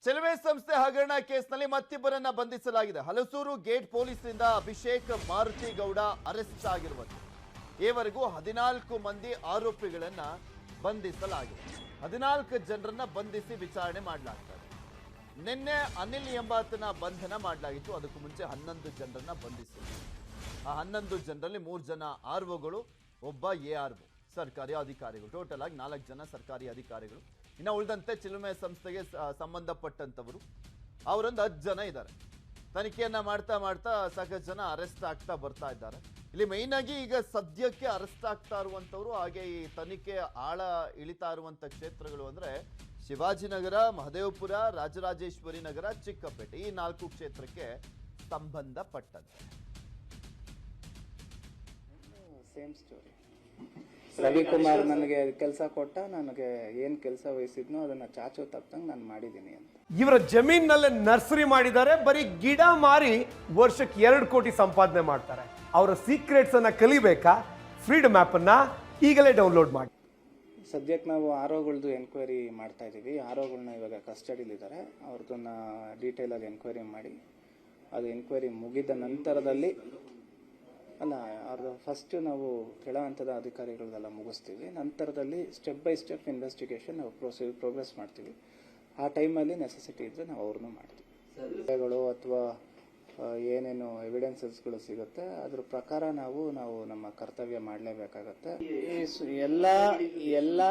ಚೆಲುವೆ ಸಂಸ್ಥೆ ಹಗರಣ ಕೇಸ್ನಲ್ಲಿ ಮತ್ತಿಬ್ಬರನ್ನ ಬಂಧಿಸಲಾಗಿದೆ. ಹಲಸೂರು ಗೇಟ್ ಪೊಲೀಸರಿಂದ ಅಭಿಷೇಕ್ ಮಾರುತಿ ಗೌಡ ಅರೆಸ್ಟ್ ಆಗಿರುವುದು. ಈವರೆಗೂ 14 ಮಂದಿ ಆರೋಪಿಗಳನ್ನ ಬಂಧಿಸಲಾಗಿದೆ. 14 ಜನರನ್ನ ಬಂಧಿಸಿ ವಿಚಾರಣೆ ಮಾಡಲಾಗ್ತದೆ. ನಿನ್ನೆ ಅನಿಲ್ ಎಂಬಾತನ ಬಂಧನ ಮಾಡಲಾಗಿತ್ತು. ಅದಕ್ಕೂ ಮುಂಚೆ 11 ಜನರನ್ನ ಬಂಧಿಸಿದ್ರು. ಆ 11 ಜನರಲ್ಲಿ 3 ಜನ ಆರ್ಒಗಳು, ಒಬ್ಬ ARO ಸರ್ಕಾರಿ ಅಧಿಕಾರಿಗಳು. ಟೋಟಲ್ ಆಗಿ 4 ಜನ ಸರ್ಕಾರಿ ಅಧಿಕಾರಿಗಳು. ಇನ್ನು ಉಳಿದಂತೆ ಚಿಲುಮೆ ಸಂಸ್ಥೆಗೆ ಸಂಬಂಧಪಟ್ಟಂತವರು ಅವರೊಂದು 10 ಜನ ಇದ್ದಾರೆ. ತನಿಖೆಯನ್ನ ಮಾಡ್ತಾ ಮಾಡ್ತಾ ಸಾಕಷ್ಟು ಜನ ಅರೆಸ್ಟ್ ಆಗ್ತಾ ಬರ್ತಾ ಇದ್ದಾರೆ. ಇಲ್ಲಿ ಮೈನ್ ಆಗಿ ಈಗ ಸದ್ಯಕ್ಕೆ ಅರೆಸ್ಟ್ ಆಗ್ತಾ ಇರುವಂತವ್ರು, ಹಾಗೆ ಈ ತನಿಖೆ ಆಳ ಇಳಿತಾ ಇರುವಂತ ಕ್ಷೇತ್ರಗಳು ಅಂದ್ರೆ ಶಿವಾಜಿನಗರ, ಮಹದೇವಪುರ, ರಾಜರಾಜೇಶ್ವರಿ ನಗರ, ಚಿಕ್ಕಪೇಟೆ, ಈ 4 ಕ್ಷೇತ್ರಕ್ಕೆ ಸಂಬಂಧಪಟ್ಟಂತೆ. Same story. ರವಿಕುಮಾರ್ ನನಗೆ ಕೆಲಸ ಕೊಟ್ಟ, ನನಗೆ ಏನು ಕೆಲಸ ವಹಿಸಿದ್ನೋ ಅದನ್ನ ಚಾಚು ತಪ್ಪಂಗೆ ನಾನು ಮಾಡಿದ್ದೀನಿ ಅಂತ. ಇವರ ಜಮೀನಲ್ಲೇ ನರ್ಸರಿ ಮಾಡಿದ್ದಾರೆ. ಬರೀ ಗಿಡ ಮಾರಿ ವರ್ಷಕ್ಕೆ 2 ಕೋಟಿ ಸಂಪಾದನೆ ಮಾಡ್ತಾರೆ. ಅವರ ಸೀಕ್ರೆಟ್ಸ್ ಅನ್ನ ಕಲಿಬೇಕಾ? ಫ್ರೀಡಮ್ ಆಪ್ ಅನ್ನ ಈಗಲೇ ಡೌನ್ಲೋಡ್ ಮಾಡಿ. ಸದ್ಯಕ್ಕೆ ನಾವು ಆರೋಗಳದ್ದು ಎನ್ಕ್ವೈರಿ ಮಾಡ್ತಾ ಇದ್ದೀವಿ. ಆರೋಗಳನ್ನ ಇವಾಗ ಕಸ್ಟಡಿಲಿದ್ದಾರೆ. ಅವ್ರದ್ದನ್ನ ಡೀಟೇಲ್ ಆಗಿ ಎನ್ಕ್ವೈರಿ ಮಾಡಿ, ಅದು ಎನ್ಕ್ವೈರಿ ಮುಗಿದ ನಂತರದಲ್ಲಿ ಅವ್ರದ್ದು ಫಸ್ಟ್ ನಾವು ಕೆಳ ಹಂತದ ಅಧಿಕಾರಿಗಳದೆಲ್ಲ ಮುಗಿಸ್ತೀವಿ. ನಂತರದಲ್ಲಿ ಸ್ಟೆಪ್ ಬೈ ಸ್ಟೆಪ್ ಇನ್ವೆಸ್ಟಿಗೇಷನ್ ನಾವು ಪ್ರೋಗ್ರೆಸ್ ಮಾಡ್ತೀವಿ. ಆ ಟೈಮಲ್ಲಿ ನೆಸೆಸಿಟಿ ಇದ್ದರೆ ನಾವು ಅವ್ರನ್ನೂ ಮಾಡ್ತೀವಿ. ಅಥವಾ ಏನೇನು ಎವಿಡೆನ್ಸಸ್ಗಳು ಸಿಗುತ್ತೆ ಅದ್ರ ಪ್ರಕಾರ ನಾವು ನಮ್ಮ ಕರ್ತವ್ಯ ಮಾಡಲೇಬೇಕಾಗತ್ತೆ. ಎಲ್ಲ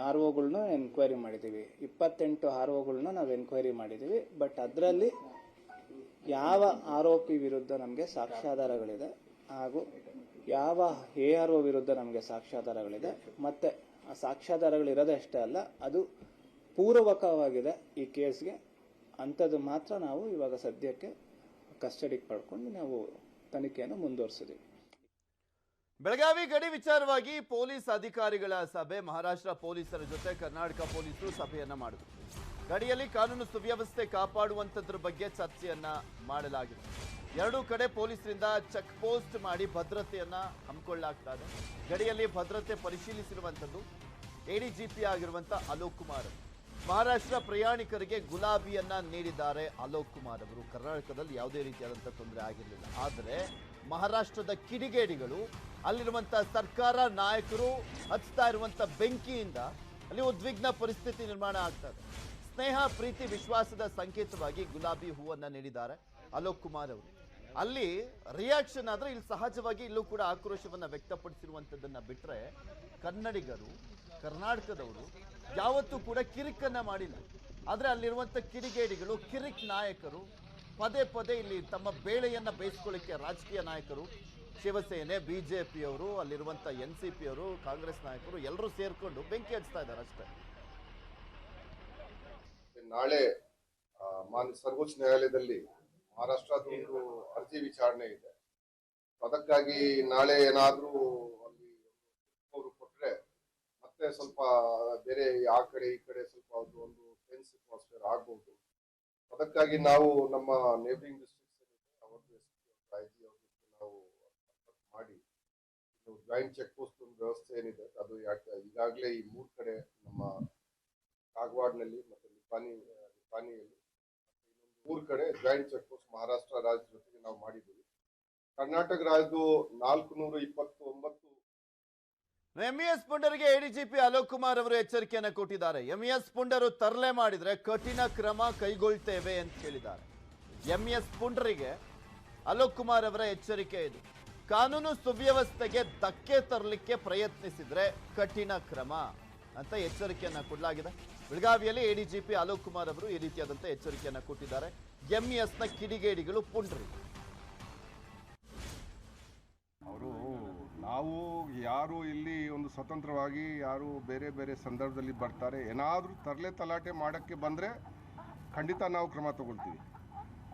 ಆರ್ಒಗಳನ್ನೂ ಎನ್ಕ್ವೈರಿ ಮಾಡಿದ್ದೀವಿ. 28 ಆರ್ಒಗಳನ್ನ ನಾವು ಎನ್ಕ್ವೈರಿ ಮಾಡಿದ್ದೀವಿ. ಬಟ್ ಅದರಲ್ಲಿ ಯಾವ ಆರೋಪಿ ವಿರುದ್ಧ ನಮಗೆ ಸಾಕ್ಷ್ಯಾಧಾರಗಳಿದೆ ಹಾಗೂ ಯಾವ ARO ವಿರುದ್ಧ ನಮಗೆ ಸಾಕ್ಷ್ಯಾಧಾರಗಳಿದೆ, ಮತ್ತೆ ಆ ಸಾಕ್ಷ್ಯಾಧಾರಗಳಿರೋದಷ್ಟೇ ಅಲ್ಲ, ಅದು ಪೂರ್ವಕವಾಗಿದೆ ಈ ಕೇಸ್ಗೆ ಅಂಥದ್ದು ಮಾತ್ರ ನಾವು ಇವಾಗ ಸದ್ಯಕ್ಕೆ ಕಸ್ಟಡಿಗೆ ಪಡ್ಕೊಂಡು ನಾವು ತನಿಖೆಯನ್ನು ಮುಂದುವರಿಸಿದ್ದೀವಿ. ಬೆಳಗಾವಿ ಗಡಿ ವಿಚಾರವಾಗಿ ಪೊಲೀಸ್ ಅಧಿಕಾರಿಗಳ ಸಭೆ. ಮಹಾರಾಷ್ಟ್ರ ಪೊಲೀಸರ ಜೊತೆ ಕರ್ನಾಟಕ ಪೊಲೀಸರು ಸಭೆಯನ್ನ ಮಾಡಿದ್ರು. ಗಡಿಯಲ್ಲಿ ಕಾನೂನು ಸುವ್ಯವಸ್ಥೆ ಕಾಪಾಡುವಂತದ್ರ ಬಗ್ಗೆ ಚರ್ಚೆಯನ್ನ ಮಾಡಲಾಗಿದೆ. 2 ಕಡೆ ಪೊಲೀಸರಿಂದ ಚೆಕ್ ಪೋಸ್ಟ್ ಮಾಡಿ ಭದ್ರತೆಯನ್ನ ಹಮ್ಮಿಕೊಳ್ಳಲಾಗ್ತಾ ಇದೆ. ಗಡಿಯಲ್ಲಿ ಭದ್ರತೆ ಪರಿಶೀಲಿಸಿರುವಂತದ್ದು ADGP ಆಗಿರುವಂತ ಅಲೋಕ್ ಕುಮಾರ್. ಮಹಾರಾಷ್ಟ್ರ ಪ್ರಯಾಣಿಕರಿಗೆ ಗುಲಾಬಿಯನ್ನ ನೀಡಿದ್ದಾರೆ ಅಲೋಕ್ ಕುಮಾರ್ ಅವರು. ಕರ್ನಾಟಕದಲ್ಲಿ ಯಾವುದೇ ರೀತಿಯಾದಂತಹ ತೊಂದರೆ ಆಗಿರಲಿಲ್ಲ. ಆದರೆ ಮಹಾರಾಷ್ಟ್ರದ ಕಿಡಿಗೇಡಿಗಳು, ಅಲ್ಲಿರುವಂತ ಸರ್ಕಾರ ನಾಯಕರು ಹಚ್ತಾ ಇರುವಂತ ಬೆಂಕಿಯಿಂದ ಅಲ್ಲಿ ಉದ್ವಿಗ್ನ ಪರಿಸ್ಥಿತಿ ನಿರ್ಮಾಣ ಆಗ್ತಾ ಇದೆ. ಸ್ನೇಹ, ಪ್ರೀತಿ, ವಿಶ್ವಾಸದ ಸಂಕೇತವಾಗಿ ಗುಲಾಬಿ ಹೂವನ್ನ ನೀಡಿದ್ದಾರೆ ಅಲೋಕ್ ಕುಮಾರ್ ಅವರು. ಅಲ್ಲಿ ರಿಯಾಕ್ಷನ್ ಆದ್ರೆ ಇಲ್ಲಿ ಸಹಜವಾಗಿ ಇಲ್ಲೂ ಕೂಡ ಆಕ್ರೋಶವನ್ನ ವ್ಯಕ್ತಪಡಿಸಿರುವಂತದ್ದನ್ನ ಬಿಟ್ರೆ ಕನ್ನಡಿಗರು, ಕರ್ನಾಟಕದವರು ಯಾವತ್ತೂ ಕೂಡ ಕಿರಿಕನ್ನ ಮಾಡಿಲ್ಲ. ಆದ್ರೆ ಅಲ್ಲಿರುವಂತ ಕಿಡಿಗೇಡಿಗಳು, ಕಿರಿಕ್ ನಾಯಕರು ಪದೇ ಪದೇ ಇಲ್ಲಿ ತಮ್ಮ ಬೇಳೆಯನ್ನ ಬೇಯಿಸ್ಕೊಳ್ಳಿಕ್ಕೆ ರಾಜಕೀಯ ನಾಯಕರು, ಶಿವಸೇನೆ, BJPಯವರು, ಅಲ್ಲಿರುವಂತ NCPಯವರು, ಕಾಂಗ್ರೆಸ್ ನಾಯಕರು ಎಲ್ಲರೂ ಸೇರ್ಕೊಂಡು ಬೆಂಕಿ ಹಚ್ತಾ ಇದ್ದಾರೆ ಅಷ್ಟೇ. ನಾಳೆ ಮಾನ್ಯ ಸರ್ವೋಚ್ಚ ನ್ಯಾಯಾಲಯದಲ್ಲಿ ಮಹಾರಾಷ್ಟ್ರದ ಒಂದು ಅರ್ಜಿ ವಿಚಾರಣೆ ಇದೆ. ಅದಕ್ಕಾಗಿ ನಾಳೆ ಏನಾದ್ರೂ ಅಲ್ಲಿ ಅವರು ಕೊಟ್ರೆ ಮತ್ತೆ ಸ್ವಲ್ಪ ಬೇರೆ ಆ ಕಡೆ ಈ ಕಡೆ ಸ್ವಲ್ಪ ಒಂದು ಟೆನ್ಸ್ ಅಟ್ಮಾಸ್ಫಿಯರ್ ಆಗ್ಬಹುದು. ಅದಕ್ಕಾಗಿ ನಾವು ನಮ್ಮ ನೇಬರಿಂಗ್ ಡಿಸ್ಟ್ರಿಕ್ಟ್ಸ್ ಅವರದ್ದು IG ಅವ್ರಿಗೆ ನಾವು ಮಾಡಿ ಜಾಯಿಂಟ್ ಚೆಕ್ ಪೋಸ್ಟ್ ಒಂದು ವ್ಯವಸ್ಥೆ ಏನಿದೆ ಅದು ಈಗಾಗಲೇ ಈ 3 ಕಡೆ ನಮ್ಮ ಕಾಗವಾಡ್ನಲ್ಲಿ ಮತ್ತೆ ನಿಪಾನಿಯಲ್ಲಿ 3 ಕಡೆ ಜಾಯಿಂಟ್ ಚೆಕ್ ಪೋಸ್ಟ್ ಮಹಾರಾಷ್ಟ್ರ ರಾಜ್ಯದ ಜೊತೆಗೆ ನಾವು ಮಾಡಿದ್ದೀವಿ. ಕರ್ನಾಟಕ ರಾಜ್ಯದ್ದು 429. MES ಪುಂಡರಿಗೆ ADGP ಅಲೋಕ್ ಕುಮಾರ್ ಅವರು ಎಚ್ಚರಿಕೆಯನ್ನು ಕೊಟ್ಟಿದ್ದಾರೆ. MES ಪುಂಡರು ತರಲೆ ಮಾಡಿದ್ರೆ ಕಠಿಣ ಕ್ರಮ ಕೈಗೊಳ್ತೇವೆ ಅಂತ ಹೇಳಿದ್ದಾರೆ. MES ಪುಂಡರಿಗೆ ಅಲೋಕ್ ಕುಮಾರ್ ಅವರ ಎಚ್ಚರಿಕೆ ಇದು. ಕಾನೂನು ಸುವ್ಯವಸ್ಥೆಗೆ ಧಕ್ಕೆ ತರಲಿಕ್ಕೆ ಪ್ರಯತ್ನಿಸಿದ್ರೆ ಕಠಿಣ ಕ್ರಮ ಅಂತ ಎಚ್ಚರಿಕೆಯನ್ನ ಕೊಡಲಾಗಿದೆ. ಬೆಳಗಾವಿಯಲ್ಲಿ ADGP ಅಲೋಕ್ ಕುಮಾರ್ ಅವರು ಈ ರೀತಿಯಾದಂತಹ ಎಚ್ಚರಿಕೆಯನ್ನ ಕೊಟ್ಟಿದ್ದಾರೆ. MESನ ಕಿಡಿಗೇಡಿಗಳು ಪುಂಡರಿಗೆ. ನಾವು ಯಾರು ಇಲ್ಲಿ ಒಂದು ಸ್ವತಂತ್ರವಾಗಿ ಯಾರು ಬೇರೆ ಬೇರೆ ಸಂದರ್ಭದಲ್ಲಿ ಬರ್ತಾರೆ, ಏನಾದರೂ ತರಲೆ ತಲಾಟೆ ಮಾಡೋಕ್ಕೆ ಬಂದರೆ ಖಂಡಿತ ನಾವು ಕ್ರಮ ತಗೊಳ್ತೀವಿ.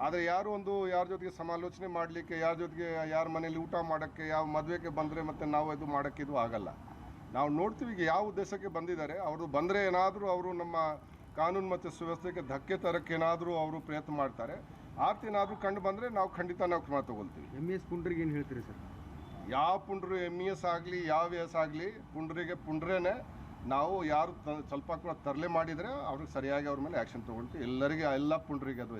ಆದರೆ ಯಾರ ಜೊತೆಗೆ ಸಮಾಲೋಚನೆ ಮಾಡಲಿಕ್ಕೆ, ಯಾರ ಜೊತೆಗೆ ಯಾರ ಮನೇಲಿ ಊಟ ಮಾಡೋಕ್ಕೆ, ಯಾವ ಮದುವೆಗೆ ಬಂದರೆ ಮತ್ತೆ ನಾವು ಇದು ಮಾಡೋಕ್ಕೆ ಇದು ಆಗಲ್ಲ. ನಾವು ನೋಡ್ತೀವಿ ಈಗ ಯಾವ ಉದ್ದೇಶಕ್ಕೆ ಬಂದಿದ್ದಾರೆ. ಅವ್ರದ್ದು ಬಂದರೆ ಏನಾದರೂ ಅವರು ನಮ್ಮ ಕಾನೂನು ಮತ್ತು ಸುವ್ಯವಸ್ಥೆಗೆ ಧಕ್ಕೆ ತರಕ್ಕೆ ಏನಾದರೂ ಅವರು ಪ್ರಯತ್ನ ಮಾಡ್ತಾರೆ. ಆತೇನಾದರೂ ಕಂಡು ಬಂದರೆ ನಾವು ಖಂಡಿತ ಕ್ರಮ ತಗೊಳ್ತೀವಿ. MES ಪುಂಡ್ರಿಗೆ ಏನು ಹೇಳ್ತೀರಿ ಸರ್? ಯಾವ ಪುಂಡ್ರು MES ಆಗಲಿ ಯಾವ ಎಸ್ ಆಗಲಿ ಪುಂಡ್ರಿಗೆ ಪುಂಡ್ರೇನೆ. ನಾವು ಯಾರು ಸ್ವಲ್ಪ ಕೂಡ ತರಲೆ ಮಾಡಿದರೆ ಅವ್ರಿಗೆ ಸರಿಯಾಗಿ ಅವ್ರ ಮೇಲೆ ಆ್ಯಕ್ಷನ್ ತೊಗೊಳ್ತೀವಿ. ಎಲ್ಲರಿಗೆ ಎಲ್ಲ ಪುಂಡ್ರಿಗೆ ಅದು